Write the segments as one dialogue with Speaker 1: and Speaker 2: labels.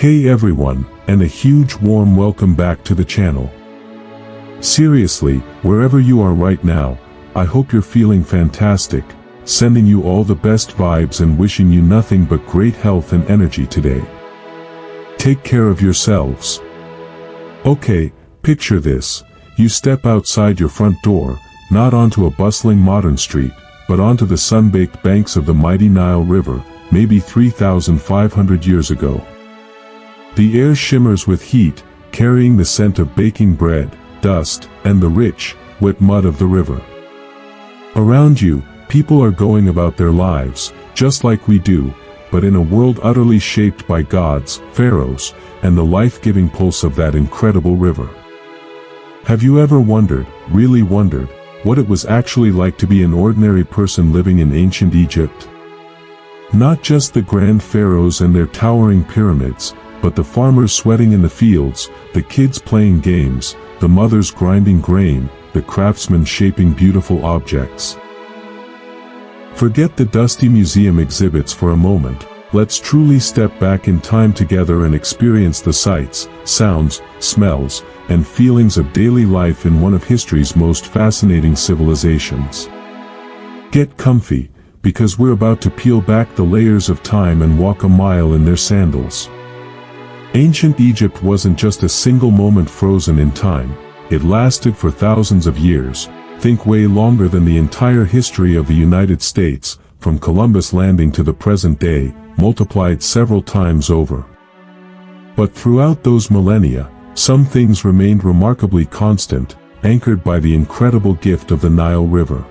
Speaker 1: Hey everyone, and a huge warm welcome back to the channel. Seriously, wherever you are right now, I hope you're feeling fantastic, sending you all the best vibes and wishing you nothing but great health and energy today. Take care of yourselves. Okay, picture this. You step outside your front door, not onto a bustling modern street, but onto the sun-baked banks of the mighty Nile River, maybe 3,500 years ago. The air shimmers with heat, carrying the scent of baking bread, dust, and the rich, wet mud of the river. Around you, people are going about their lives, just like we do, but in a world utterly shaped by gods, pharaohs, and the life-giving pulse of that incredible river. Have you ever wondered, really wondered, what it was actually like to be an ordinary person living in ancient Egypt? Not just the grand pharaohs and their towering pyramids, but the farmers sweating in the fields, the kids playing games, the mothers grinding grain, the craftsmen shaping beautiful objects. Forget the dusty museum exhibits for a moment. Let's truly step back in time together and experience the sights, sounds, smells, and feelings of daily life in one of history's most fascinating civilizations. Get comfy, because we're about to peel back the layers of time and walk a mile in their sandals. Ancient Egypt wasn't just a single moment frozen in time, it lasted for thousands of years, think way longer than the entire history of the United States, from Columbus landing to the present day, multiplied several times over. But throughout those millennia, some things remained remarkably constant, anchored by the incredible gift of the Nile River.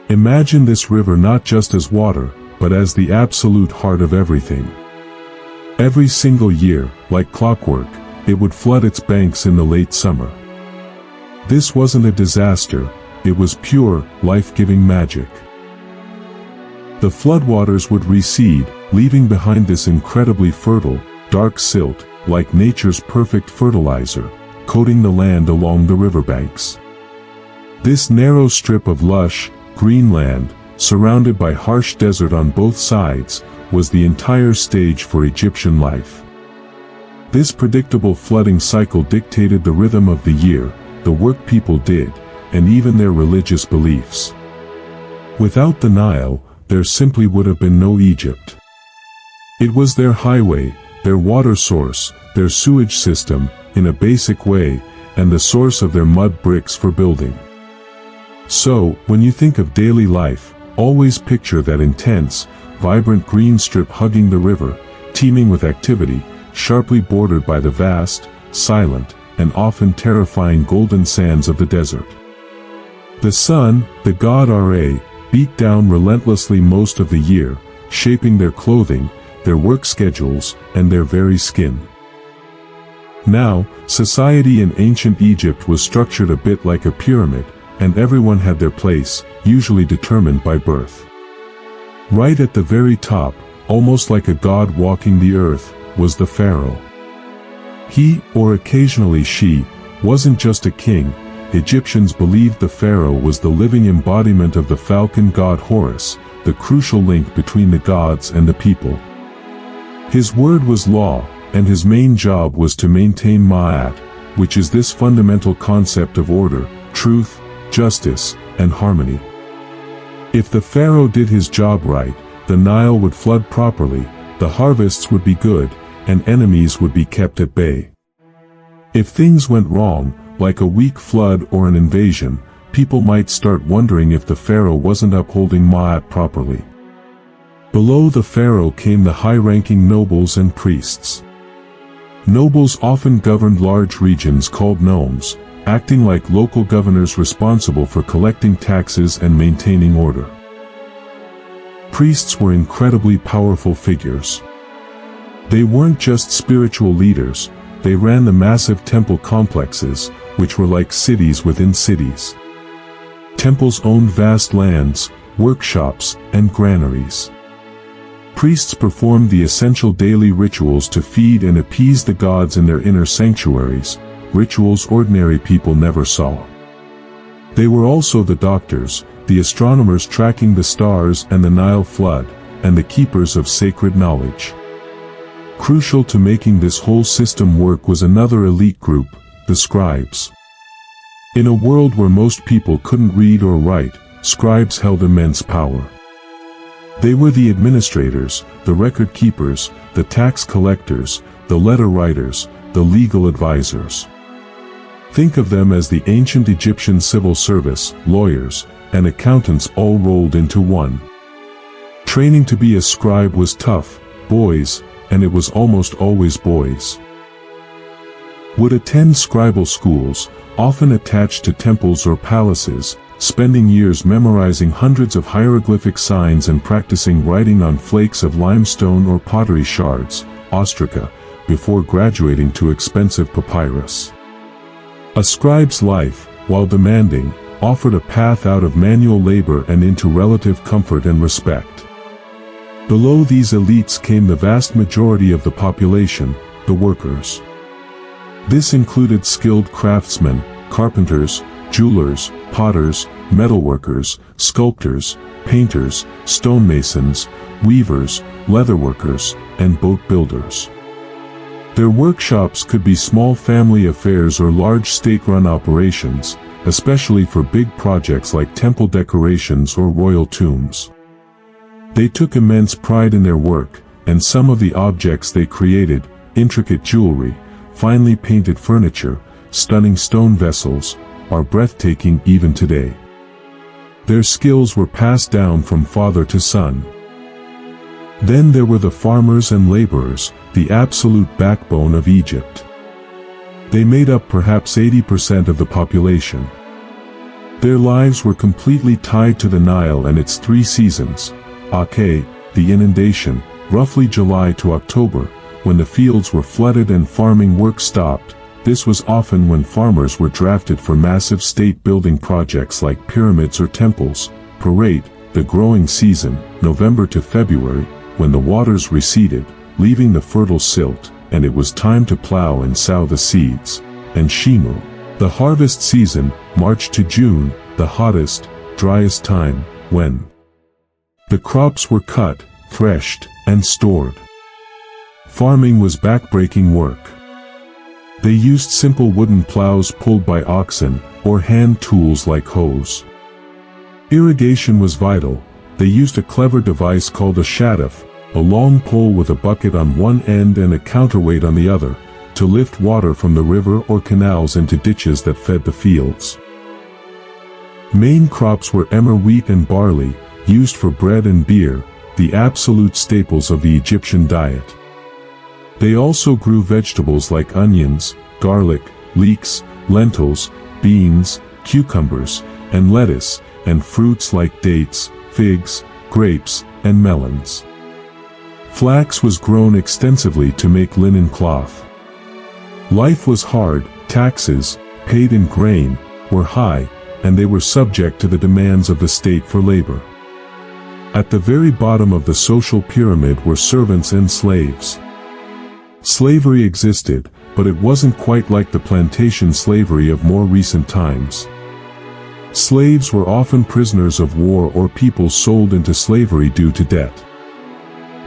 Speaker 1: Imagine this river not just as water, but as the absolute heart of everything. Every single year, like clockwork, it would flood its banks in the late summer. This wasn't a disaster, it was pure, life-giving magic. The floodwaters would recede, leaving behind this incredibly fertile, dark silt, like nature's perfect fertilizer, coating the land along the riverbanks. This narrow strip of lush, green land, surrounded by harsh desert on both sides, was the entire stage for Egyptian life. This predictable flooding cycle dictated the rhythm of the year, the work people did, and even their religious beliefs. Without the Nile, there simply would have been no Egypt. It was their highway, their water source, their sewage system, in a basic way, and the source of their mud bricks for building. So, when you think of daily life, always picture that intense, vibrant green strip hugging the river, teeming with activity, sharply bordered by the vast, silent, and often terrifying golden sands of the desert. The sun, the god Ra, beat down relentlessly most of the year, shaping their clothing, their work schedules, and their very skin. Now, society in ancient Egypt was structured a bit like a pyramid, and everyone had their place, usually determined by birth. Right at the very top, almost like a god walking the earth, was the pharaoh. He, or occasionally she, wasn't just a king. Egyptians believed the pharaoh was the living embodiment of the falcon god Horus, the crucial link between the gods and the people. His word was law, and his main job was to maintain Ma'at, which is this fundamental concept of order, truth, justice, and harmony. If the pharaoh did his job right, the Nile would flood properly, the harvests would be good, and enemies would be kept at bay. If things went wrong, like a weak flood or an invasion, people might start wondering if the pharaoh wasn't upholding Ma'at properly. Below the pharaoh came the high-ranking nobles and priests. Nobles often governed large regions called nomes, acting like local governors responsible for collecting taxes and maintaining order. Priests were incredibly powerful figures. They weren't just spiritual leaders, they ran the massive temple complexes, which were like cities within cities. Temples owned vast lands, workshops, and granaries. Priests performed the essential daily rituals to feed and appease the gods in their inner sanctuaries, rituals ordinary people never saw. They were also the doctors, the astronomers tracking the stars and the Nile flood, and the keepers of sacred knowledge. Crucial to making this whole system work was another elite group, the scribes. In a world where most people couldn't read or write, scribes held immense power. They were the administrators, the record keepers, the tax collectors, the letter writers, the legal advisors. Think of them as the ancient Egyptian civil service, lawyers, and accountants all rolled into one. Training to be a scribe was tough, boys, and it was almost always boys, would attend scribal schools, often attached to temples or palaces, spending years memorizing hundreds of hieroglyphic signs and practicing writing on flakes of limestone or pottery shards, ostraca, before graduating to expensive papyrus. A scribe's life, while demanding, offered a path out of manual labor and into relative comfort and respect. Below these elites came the vast majority of the population, the workers. This included skilled craftsmen, carpenters, jewelers, potters, metalworkers, sculptors, painters, stonemasons, weavers, leatherworkers, and boat builders. Their workshops could be small family affairs or large state-run operations, especially for big projects like temple decorations or royal tombs. They took immense pride in their work, and some of the objects they created, intricate jewelry, finely painted furniture, stunning stone vessels, are breathtaking even today. Their skills were passed down from father to son. Then there were the farmers and laborers, the absolute backbone of Egypt. They made up perhaps 80% of the population. Their lives were completely tied to the Nile and its 3 seasons, the inundation, roughly July to October, when the fields were flooded and farming work stopped. This was often when farmers were drafted for massive state-building projects like pyramids or temples. Parade, the growing season, November to February, when the waters receded, leaving the fertile silt, and it was time to plow and sow the seeds. And Shimu, the harvest season, March to June, the hottest, driest time, when the crops were cut, threshed, and stored. Farming was backbreaking work. They used simple wooden plows pulled by oxen, or hand tools like hoes. Irrigation was vital. They used a clever device called a shaduf, a long pole with a bucket on one end and a counterweight on the other, to lift water from the river or canals into ditches that fed the fields. Main crops were emmer wheat and barley, used for bread and beer, the absolute staples of the Egyptian diet. They also grew vegetables like onions, garlic, leeks, lentils, beans, cucumbers, and lettuce, and fruits like dates, figs, grapes, and melons. Flax was grown extensively to make linen cloth. Life was hard, taxes, paid in grain, were high, and they were subject to the demands of the state for labor. At the very bottom of the social pyramid were servants and slaves. Slavery existed, but it wasn't quite like the plantation slavery of more recent times. Slaves were often prisoners of war or people sold into slavery due to debt.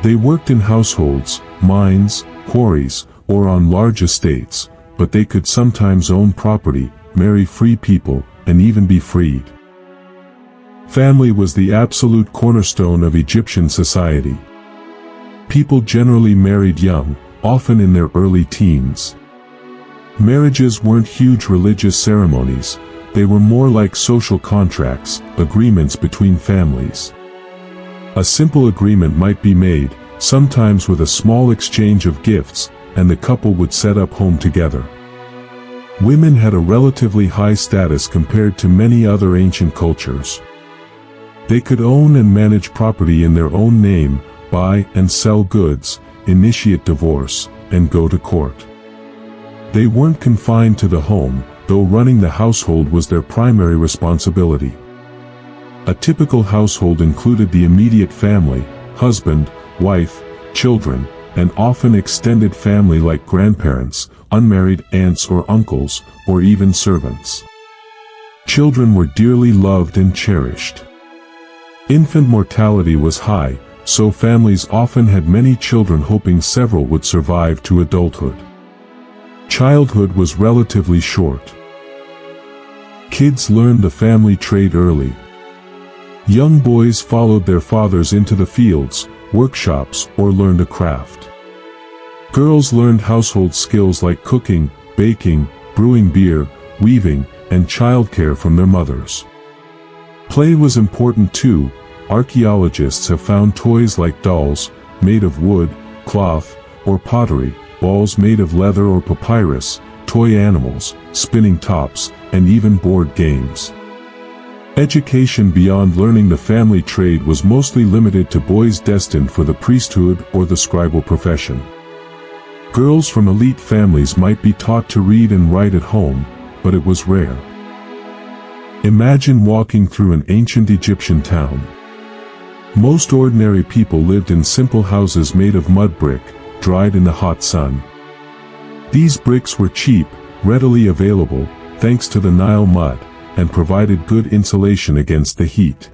Speaker 1: They worked in households, mines, quarries, or on large estates, but they could sometimes own property, marry free people, and even be freed. Family was the absolute cornerstone of Egyptian society. People generally married young, often in their early teens. Marriages weren't huge religious ceremonies, they were more like social contracts, agreements between families. A simple agreement might be made, sometimes with a small exchange of gifts, and the couple would set up home together. Women had a relatively high status compared to many other ancient cultures. They could own and manage property in their own name, buy and sell goods, initiate divorce, and go to court. They weren't confined to the home, though running the household was their primary responsibility. A typical household included the immediate family, husband, wife, children, and often extended family like grandparents, unmarried aunts or uncles, or even servants. Children were dearly loved and cherished. Infant mortality was high, so families often had many children, hoping several would survive to adulthood. Childhood was relatively short. Kids learned the family trade early. Young boys followed their fathers into the fields, workshops, or learned a craft. Girls learned household skills like cooking, baking, brewing beer, weaving, and childcare from their mothers. Play was important too. Archaeologists have found toys like dolls, made of wood, cloth, or pottery, balls made of leather or papyrus, toy animals, spinning tops, and even board games. Education beyond learning the family trade was mostly limited to boys destined for the priesthood or the scribal profession. Girls from elite families might be taught to read and write at home, but it was rare. Imagine walking through an ancient Egyptian town. Most ordinary people lived in simple houses made of mud brick, dried in the hot sun. These bricks were cheap, readily available, thanks to the Nile mud, and provided good insulation against the heat.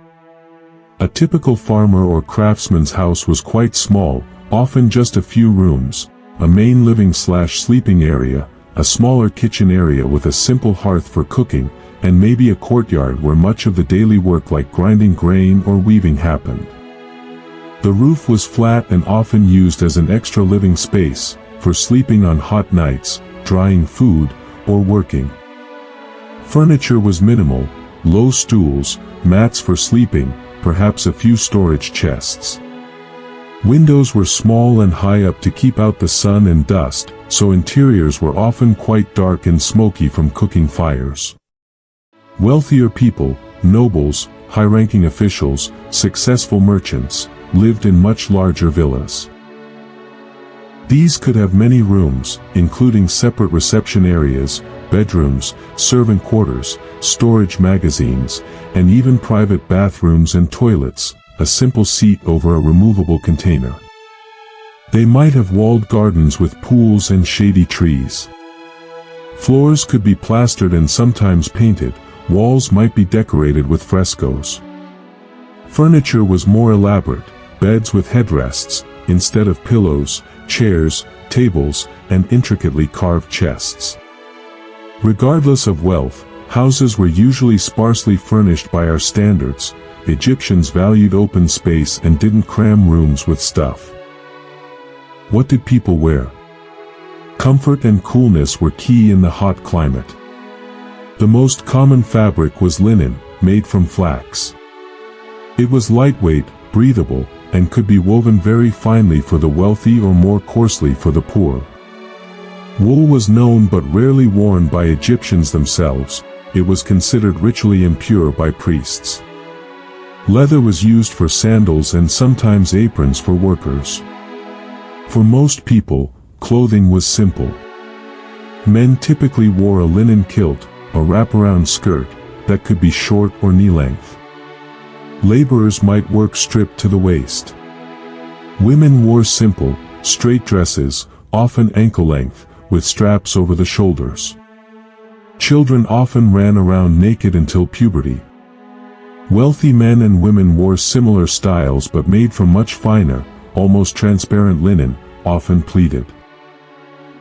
Speaker 1: A typical farmer or craftsman's house was quite small, often just a few rooms, a main living/sleeping area, a smaller kitchen area with a simple hearth for cooking, and maybe a courtyard where much of the daily work like grinding grain or weaving happened. The roof was flat and often used as an extra living space, for sleeping on hot nights, drying food, or working. Furniture was minimal, low stools, mats for sleeping, perhaps a few storage chests. Windows were small and high up to keep out the sun and dust, so interiors were often quite dark and smoky from cooking fires. Wealthier people, nobles, high-ranking officials, successful merchants, lived in much larger villas. These could have many rooms, including separate reception areas, bedrooms, servant quarters, storage magazines, and even private bathrooms and toilets, a simple seat over a removable container. They might have walled gardens with pools and shady trees. Floors could be plastered and sometimes painted, walls might be decorated with frescoes. Furniture was more elaborate, beds with headrests, instead of pillows, chairs, tables, and intricately carved chests. Regardless of wealth, houses were usually sparsely furnished by our standards. Egyptians valued open space and didn't cram rooms with stuff. What did people wear? Comfort and coolness were key in the hot climate. The most common fabric was linen, made from flax. It was lightweight, breathable, and could be woven very finely for the wealthy or more coarsely for the poor. Wool was known but rarely worn by Egyptians themselves. It was considered ritually impure by priests. Leather was used for sandals and sometimes aprons for workers. For most people, clothing was simple. Men typically wore a linen kilt, a wraparound skirt, that could be short or knee-length. Laborers might work stripped to the waist. Women wore simple, straight dresses, often ankle-length, with straps over the shoulders. Children often ran around naked until puberty. Wealthy men and women wore similar styles but made from much finer, almost transparent linen, often pleated.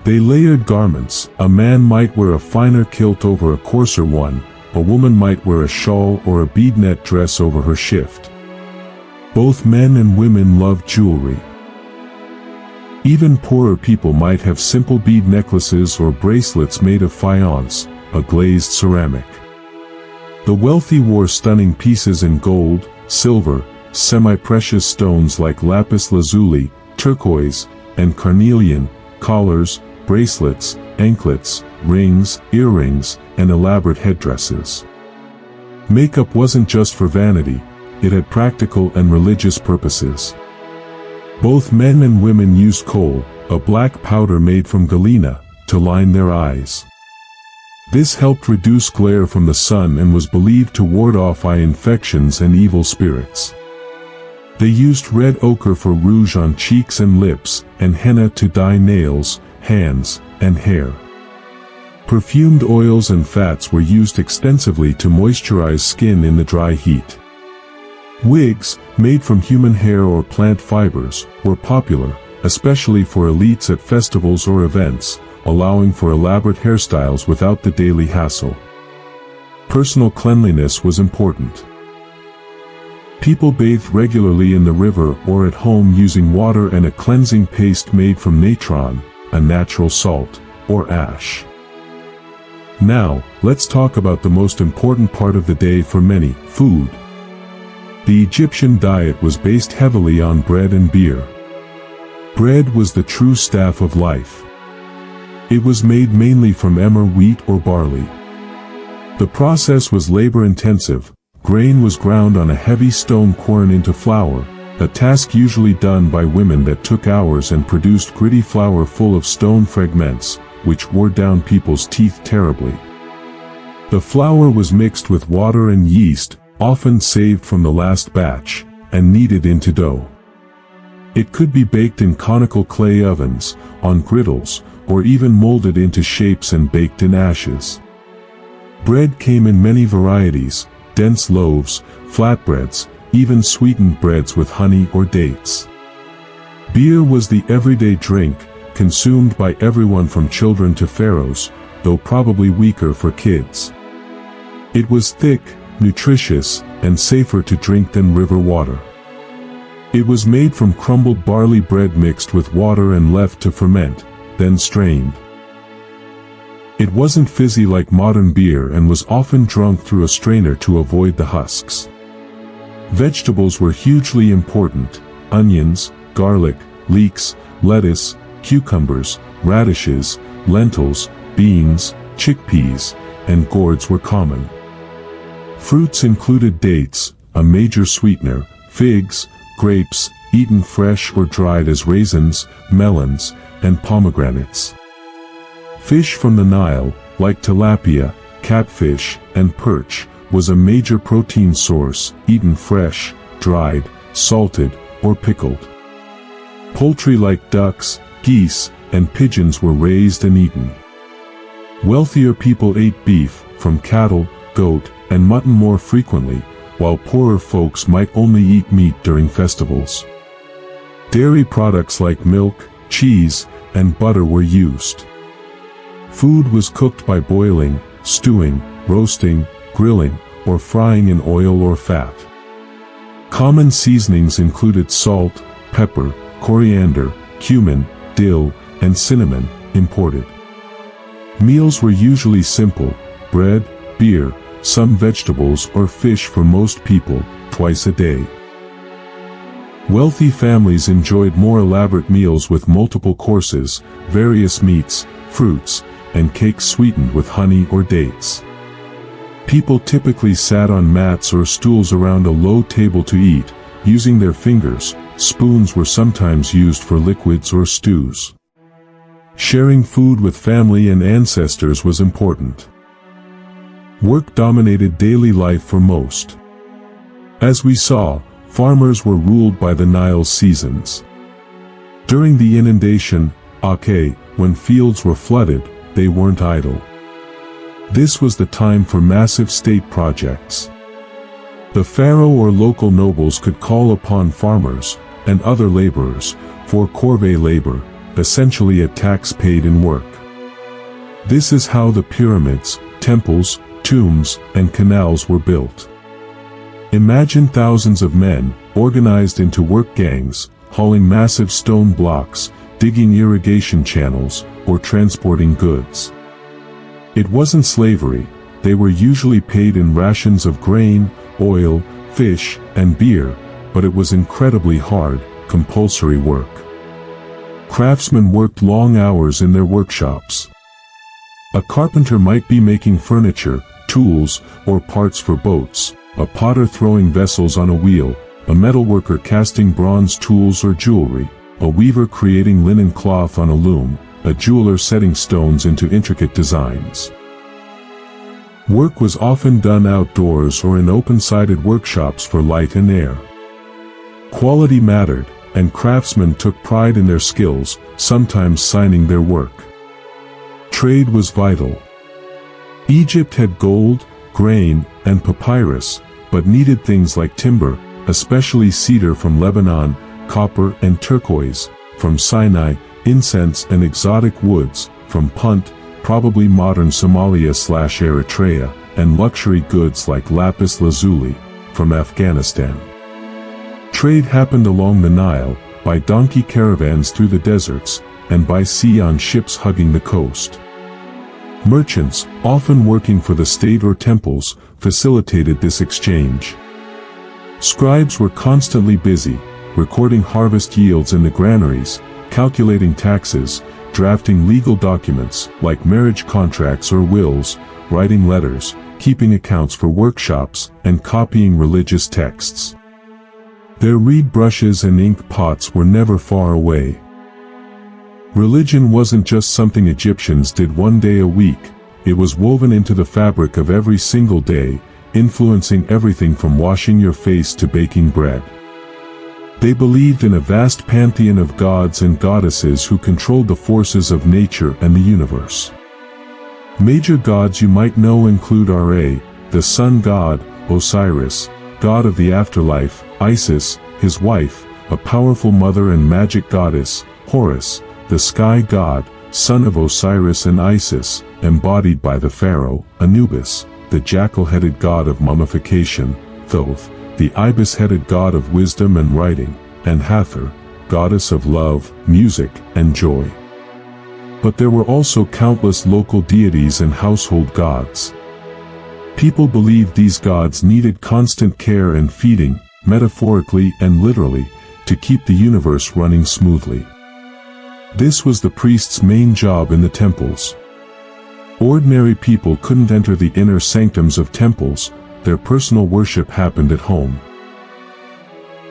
Speaker 1: They layered garments. A man might wear a finer kilt over a coarser one, a woman might wear a shawl or a bead net dress over her shift. Both men and women loved jewelry. Even poorer people might have simple bead necklaces or bracelets made of faience, a glazed ceramic. The wealthy wore stunning pieces in gold, silver, semi-precious stones like lapis lazuli, turquoise, and carnelian, collars, bracelets, anklets, rings, earrings, and elaborate headdresses. Makeup wasn't just for vanity, it had practical and religious purposes. Both men and women used kohl, a black powder made from galena, to line their eyes. This helped reduce glare from the sun and was believed to ward off eye infections and evil spirits. They used red ochre for rouge on cheeks and lips, and henna to dye nails, hands, and hair. Perfumed oils and fats were used extensively to moisturize skin in the dry heat. Wigs, made from human hair or plant fibers, were popular, especially for elites at festivals or events, allowing for elaborate hairstyles without the daily hassle. Personal cleanliness was important. People bathed regularly in the river or at home using water and a cleansing paste made from natron, a natural salt, or ash. Now, let's talk about the most important part of the day for many: food. The Egyptian diet was based heavily on bread and beer. Bread was the true staff of life. It was made mainly from emmer wheat or barley. The process was labor-intensive. Grain was ground on a heavy stone quern into flour, a task usually done by women that took hours and produced gritty flour full of stone fragments, which wore down people's teeth terribly. The flour was mixed with water and yeast, often saved from the last batch, and kneaded into dough. It could be baked in conical clay ovens, on griddles, or even molded into shapes and baked in ashes. Bread came in many varieties: dense loaves, flatbreads, even sweetened breads with honey or dates. Beer was the everyday drink, consumed by everyone from children to pharaohs, though probably weaker for kids. It was thick, nutritious, and safer to drink than river water. It was made from crumbled barley bread mixed with water and left to ferment, then strained. It wasn't fizzy like modern beer and was often drunk through a strainer to avoid the husks. Vegetables were hugely important: onions, garlic, leeks, lettuce, cucumbers, radishes, lentils, beans, chickpeas, and gourds were common. Fruits included dates, a major sweetener, figs, grapes, eaten fresh or dried as raisins, melons, and pomegranates. Fish from the Nile, like tilapia, catfish, and perch, was a major protein source, eaten fresh, dried, salted, or pickled. Poultry like ducks, geese, and pigeons were raised and eaten. Wealthier people ate beef, from cattle, goat, and mutton more frequently, while poorer folks might only eat meat during festivals. Dairy products like milk, cheese, and butter were used. Food was cooked by boiling, stewing, roasting, grilling, or frying in oil or fat. Common seasonings included salt, pepper, coriander, cumin, dill, and cinnamon, imported. Meals were usually simple: bread, beer, some vegetables or fish for most people, twice a day. Wealthy families enjoyed more elaborate meals with multiple courses, various meats, fruits, and cakes sweetened with honey or dates. People typically sat on mats or stools around a low table to eat, using their fingers. Spoons were sometimes used for liquids or stews. Sharing food with family and ancestors was important. Work dominated daily life for most. As we saw, farmers were ruled by the Nile's seasons. During the inundation, when fields were flooded, they weren't idle. This was the time for massive state projects. The pharaoh or local nobles could call upon farmers and other laborers for corvée labor, essentially a tax paid in work. This is how the pyramids, temples, tombs, and canals were built. Imagine thousands of men, organized into work gangs, hauling massive stone blocks, digging irrigation channels, or transporting goods. It wasn't slavery. They were usually paid in rations of grain, oil, fish, and beer, but it was incredibly hard, compulsory work. Craftsmen worked long hours in their workshops. A carpenter might be making furniture, tools, or parts for boats, a potter throwing vessels on a wheel, a metalworker casting bronze tools or jewelry, a weaver creating linen cloth on a loom, a jeweler setting stones into intricate designs. Work was often done outdoors or in open-sided workshops for light and air. Quality mattered, and craftsmen took pride in their skills, sometimes signing their work. Trade was vital. Egypt had gold, grain, and papyrus, but needed things like timber, especially cedar from Lebanon, copper and turquoise from Sinai, incense and exotic woods from Punt, probably modern Somalia/Eritrea, and luxury goods like lapis lazuli from Afghanistan. Trade happened along the Nile, by donkey caravans through the deserts, and by sea on ships hugging the coast. Merchants, often working for the state or temples, facilitated this exchange. Scribes were constantly busy, recording harvest yields in the granaries, calculating taxes, drafting legal documents like marriage contracts or wills, writing letters, keeping accounts for workshops, and copying religious texts. Their reed brushes and ink pots were never far away. Religion wasn't just something Egyptians did one day a week, it was woven into the fabric of every single day, influencing everything from washing your face to baking bread. They believed in a vast pantheon of gods and goddesses who controlled the forces of nature and the universe. Major gods you might know include Ra, the sun god, Osiris, god of the afterlife, Isis, his wife, a powerful mother and magic goddess, Horus, the sky god, son of Osiris and Isis, embodied by the pharaoh, Anubis, the jackal-headed god of mummification, Thoth, the ibis-headed god of wisdom and writing, and Hathor, goddess of love, music, and joy. But there were also countless local deities and household gods. People believed these gods needed constant care and feeding, metaphorically and literally, to keep the universe running smoothly. This was the priest's main job in the temples. Ordinary people couldn't enter the inner sanctums of temples, their personal worship happened at home.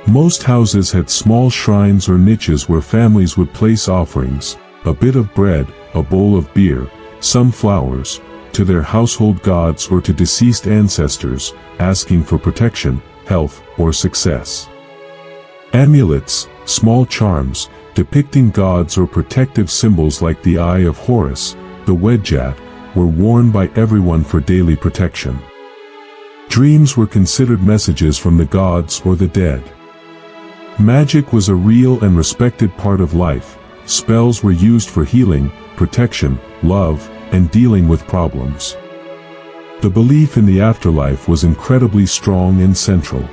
Speaker 1: Most houses had small shrines or niches where families would place offerings, a bit of bread, a bowl of beer, some flowers, to their household gods or to deceased ancestors, asking for protection, health, or success. Amulets, small charms, depicting gods or protective symbols like the Eye of Horus, the Wedjat, were worn by everyone for daily protection. Dreams were considered messages from the gods or the dead. Magic was a real and respected part of life. Spells were used for healing, protection, love, and dealing with problems. The belief in the afterlife was incredibly strong and central.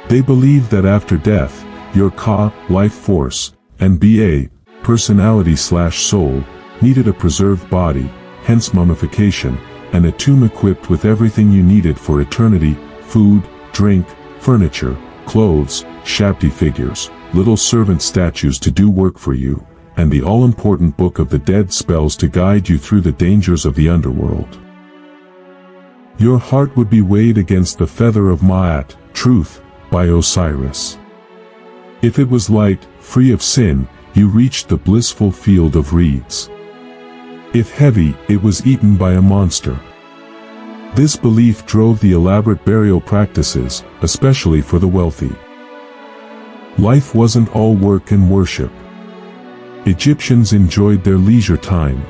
Speaker 1: They believed that after death, your Ka, life force, and Ba, personality/soul, needed a preserved body, hence mummification, and a tomb equipped with everything you needed for eternity: food, drink, furniture, clothes, Shabti figures, little servant statues to do work for you, and the all-important Book of the Dead spells to guide you through the dangers of the underworld. Your heart would be weighed against the feather of Ma'at, truth, by Osiris. If it was light, free of sin, you reached the blissful field of reeds. If heavy, it was eaten by a monster. This belief drove the elaborate burial practices, especially for the wealthy. Life wasn't all work and worship. Egyptians enjoyed their leisure time.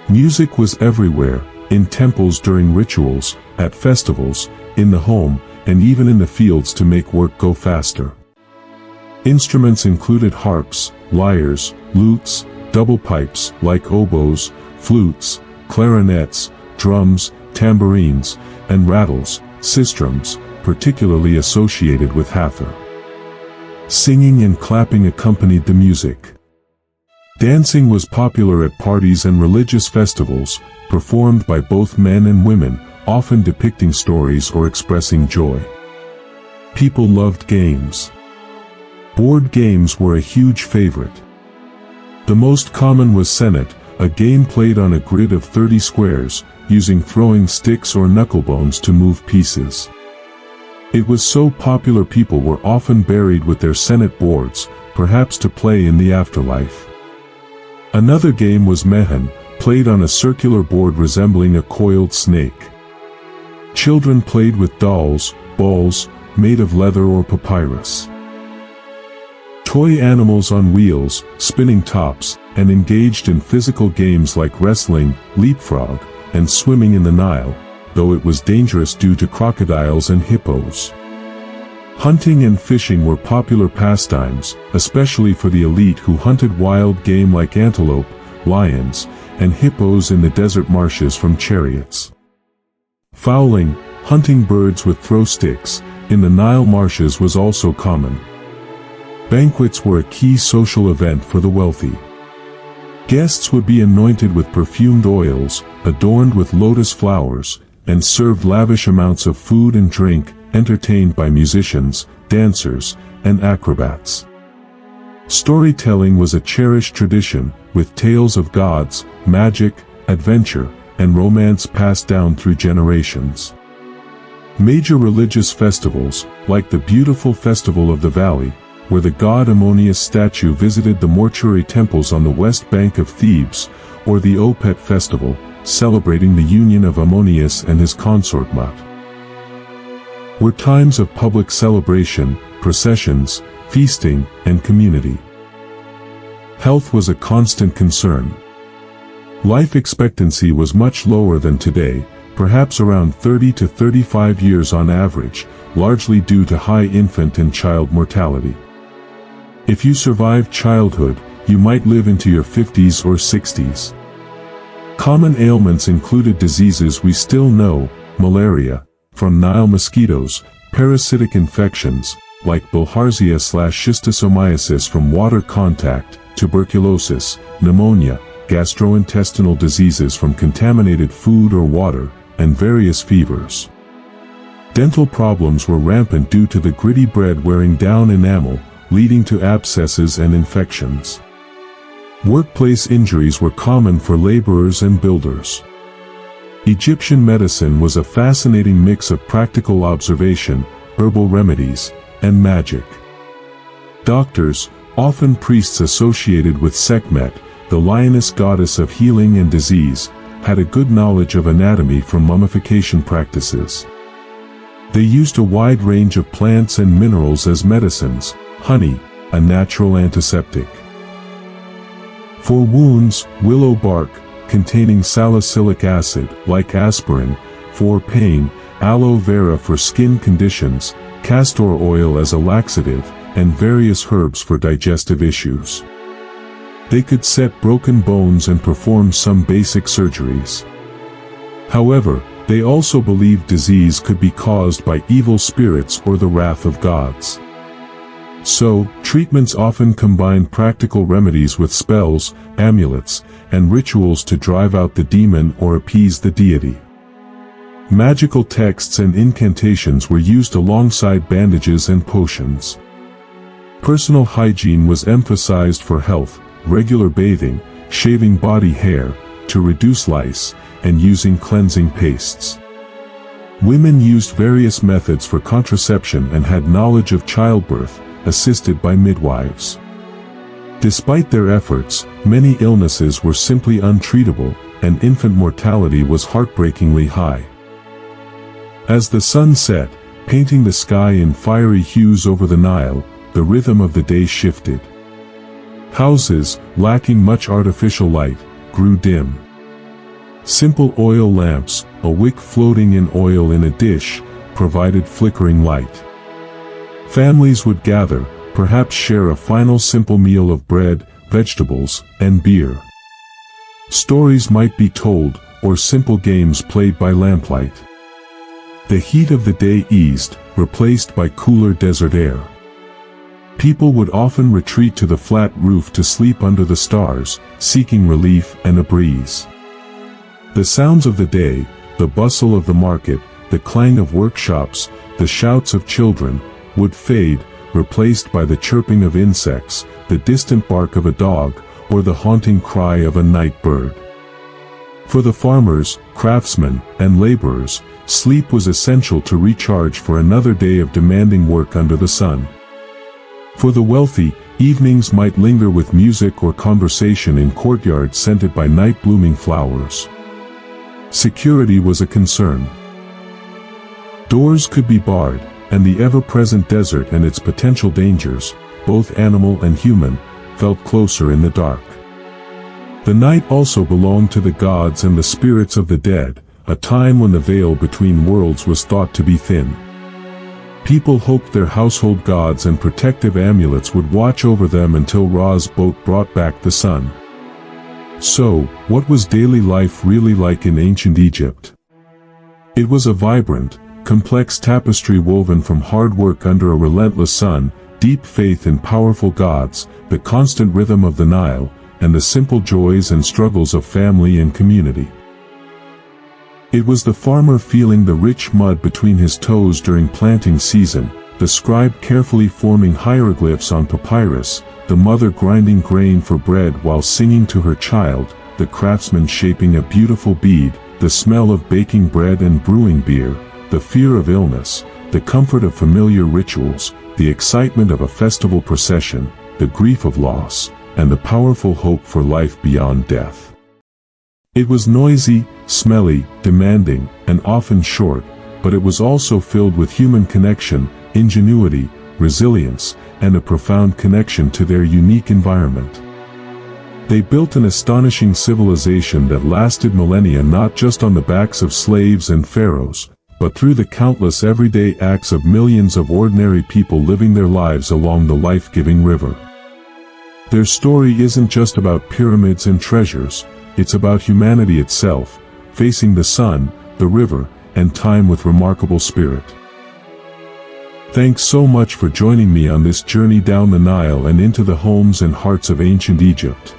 Speaker 1: Music was everywhere, in temples during rituals, at festivals, in the home, and even in the fields to make work go faster. Instruments included harps, lyres, lutes, double pipes like oboes, flutes, clarinets, drums, tambourines, and rattles, sistrums, particularly associated with Hathor. Singing and clapping accompanied the music. Dancing was popular at parties and religious festivals, performed by both men and women, often depicting stories or expressing joy. People loved games. Board games were a huge favorite. The most common was Senet, a game played on a grid of 30 squares, using throwing sticks or knucklebones to move pieces. It was so popular people were often buried with their Senet boards, perhaps to play in the afterlife. Another game was Mehen, played on a circular board resembling a coiled snake. Children played with dolls, balls, made of leather or papyrus. Toy animals on wheels, spinning tops, and engaged in physical games like wrestling, leapfrog, and swimming in the Nile, though it was dangerous due to crocodiles and hippos. Hunting and fishing were popular pastimes, especially for the elite who hunted wild game like antelope, lions, and hippos in the desert marshes from chariots. Fowling, hunting birds with throw sticks, in the Nile marshes was also common. Banquets were a key social event for the wealthy. Guests would be anointed with perfumed oils, adorned with lotus flowers, and served lavish amounts of food and drink, entertained by musicians, dancers, and acrobats. Storytelling was a cherished tradition, with tales of gods, magic, adventure, and romance passed down through generations. Major religious festivals, like the beautiful Festival of the Valley, where the god Ammonius statue visited the mortuary temples on the west bank of Thebes, or the Opet Festival, celebrating the union of Ammonius and his consort Mut, were times of public celebration, processions, feasting, and community. Health was a constant concern. Life expectancy was much lower than today, perhaps around 30 to 35 years on average, largely due to high infant and child mortality. If you survived childhood, you might live into your 50s or 60s. Common ailments included diseases we still know, malaria, from Nile mosquitoes, parasitic infections, like bilharzia/schistosomiasis from water contact, tuberculosis, pneumonia, gastrointestinal diseases from contaminated food or water, and various fevers. Dental problems were rampant due to the gritty bread wearing down enamel, leading to abscesses and infections. Workplace injuries were common for laborers and builders. Egyptian medicine was a fascinating mix of practical observation, herbal remedies, and magic. Doctors, often priests associated with Sekhmet, the lioness goddess of healing and disease, had a good knowledge of anatomy from mummification practices. They used a wide range of plants and minerals as medicines, honey, a natural antiseptic. For wounds, willow bark, containing salicylic acid, like aspirin; for pain, aloe vera; for skin conditions, castor oil as a laxative, and various herbs for digestive issues. They could set broken bones and perform some basic surgeries. However, they also believed disease could be caused by evil spirits or the wrath of gods. So, treatments often combined practical remedies with spells, amulets, and rituals to drive out the demon or appease the deity. Magical texts and incantations were used alongside bandages and potions. Personal hygiene was emphasized for health, regular bathing, shaving body hair, to reduce lice, and using cleansing pastes. Women used various methods for contraception and had knowledge of childbirth, assisted by midwives. Despite their efforts, many illnesses were simply untreatable, and infant mortality was heartbreakingly high. As the sun set, painting the sky in fiery hues over the Nile, the rhythm of the day shifted. Houses, lacking much artificial light, grew dim. Simple oil lamps, a wick floating in oil in a dish, provided flickering light. Families would gather, perhaps share a final simple meal of bread, vegetables, and beer. Stories might be told, or simple games played by lamplight. The heat of the day eased, replaced by cooler desert air. People would often retreat to the flat roof to sleep under the stars, seeking relief and a breeze. The sounds of the day, the bustle of the market, the clang of workshops, the shouts of children, would fade, replaced by the chirping of insects, the distant bark of a dog, or the haunting cry of a night bird. For the farmers, craftsmen, and laborers, sleep was essential to recharge for another day of demanding work under the sun. For the wealthy, evenings might linger with music or conversation in courtyards scented by night-blooming flowers. Security was a concern. Doors could be barred, and the ever-present desert and its potential dangers, both animal and human, felt closer in the dark. The night also belonged to the gods and the spirits of the dead, a time when the veil between worlds was thought to be thin. People hoped their household gods and protective amulets would watch over them until Ra's boat brought back the sun. So, what was daily life really like in ancient Egypt? It was a vibrant, complex tapestry woven from hard work under a relentless sun, deep faith in powerful gods, the constant rhythm of the Nile, and the simple joys and struggles of family and community. It was the farmer feeling the rich mud between his toes during planting season, the scribe carefully forming hieroglyphs on papyrus, the mother grinding grain for bread while singing to her child, the craftsman shaping a beautiful bead, the smell of baking bread and brewing beer, the fear of illness, the comfort of familiar rituals, the excitement of a festival procession, the grief of loss, and the powerful hope for life beyond death. It was noisy, smelly, demanding, and often short, but it was also filled with human connection, ingenuity, resilience, and a profound connection to their unique environment. They built an astonishing civilization that lasted millennia not just on the backs of slaves and pharaohs, but through the countless everyday acts of millions of ordinary people living their lives along the life-giving river. Their story isn't just about pyramids and treasures, it's about humanity itself, facing the sun, the river, and time with remarkable spirit. Thanks so much for joining me on this journey down the Nile and into the homes and hearts of ancient Egypt.